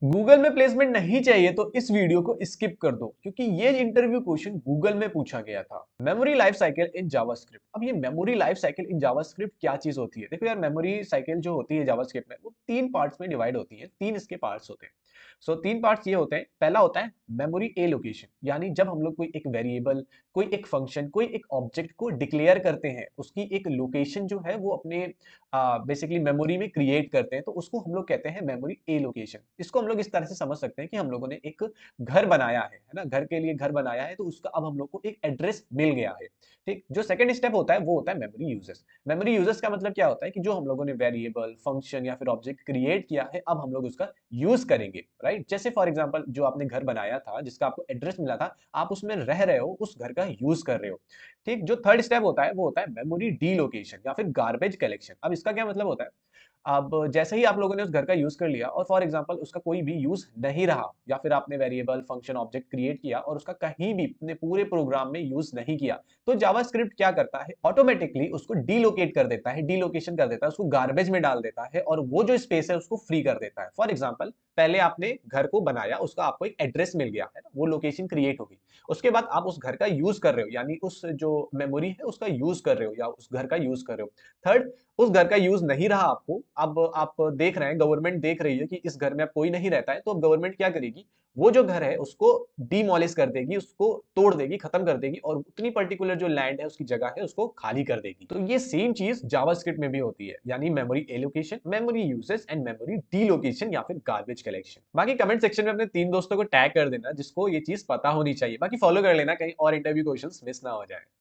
Google में placement नहीं चाहिए तो इस वीडियो को स्किप कर दो क्योंकि ये इंटरव्यू क्वेश्चन गूगल में पूछा गया था। Memory life cycle in JavaScript. अब ये memory life cycle in JavaScript क्या चीज होती है? देखो यार, मेमोरी साइकिल जो होती है जावास्क्रिप्ट में वो तीन पार्ट्स में डिवाइड होती है। तीन इसके पार्ट्स होते हैं। तीन पार्ट्स ये होते हैं। पहला होता है मेमोरी एलोकेशन, यानी जब हम लोग कोई एक वेरिएबल, कोई एक फंक्शन, कोई एक ऑब्जेक्ट को डिक्लेयर करते हैं, उसकी एक लोकेशन जो है वो अपने बेसिकली मेमोरी में क्रिएट करते हैं, तो उसको हम लोग कहते हैं मेमोरी एलोकेशन। इसको हम लोग इस तरह से समझ सकते हैं कि हम लोगों ने एक घर बनाया है ना, घर के लिए घर बनाया है, तो उसका अब हम लोग को एक एड्रेस मिल गया है। ठीक, जो सेकंड स्टेप होता है वो होता है मेमोरी यूजेस। मेमोरी यूजेस का मतलब क्या होता है कि जो हम लोगों ने वेरिएबल, फंक्शन या फिर ऑब्जेक्ट क्रिएट किया है, अब हम लोग उसका यूज करेंगे, राइट? जैसे फॉर एग्जांपल जो आपने घर बनाया था, जिसका आपको एड्रेस मिला था, आप उसमें रह रहे हो, उस घर का यूज कर रहे हो। ठीक, जो थर्ड स्टेप होता है वो होता है मेमोरी डीलोकेशन या फिर गार्बेज कलेक्शन। अब इसका क्या मतलब होता है? अब जैसे ही आप लोगों ने उस घर का यूज कर लिया और फॉर एग्जांपल उसका कोई भी यूज नहीं रहा, या फिर आपने वेरिएबल, फंक्शन, ऑब्जेक्ट क्रिएट किया और उसका कहीं भी अपने पूरे प्रोग्राम में यूज नहीं किया, तो जावास्क्रिप्ट क्या करता है? ऑटोमेटिकली उसको डीलोकेट कर देता है, डीलोकेशन कर देता है, उसको गार्बेज में डाल देता है और वो जो स्पेस है उसको फ्री कर देता है। फॉर एग्जांपल, पहले आपने घर को बनाया, उसका आपको एक एड्रेस मिल गया है ना, वो लोकेशन क्रिएट होगी। उसके बाद आप उस घर का यूज कर रहे हो, यानी उस जो मेमोरी है उसका यूज कर रहे हो या उस घर का यूज कर रहे हो। थर्ड, उस घर का यूज नहीं रहा आपको, अब आप देख रहे हैं, गवर्नमेंट देख रही है कि इस घर में अब कोई नहीं रहता है, तो अब गवर्नमेंट क्या करेगी? वो जो घर है उसको डिमोलिश कर देगी, उसको तोड़ देगी, खत्म कर देगी और उतनी पर्टिकुलर जो लैंड है, उसकी जगह है, उसको खाली कर देगी। तो ये सेम चीज जावास्क्रिप्ट में भी होती है, यानी memory allocation, memory usage and memory deallocation या फिर गार्बेज कलेक्शन। बाकी कमेंट सेक्शन में अपने तीन दोस्तों को टैग कर देना जिसको ये चीज पता होनी चाहिए। बाकी फॉलो कर लेना कहीं और इंटरव्यू क्वेश्चंस मिस ना हो जाए।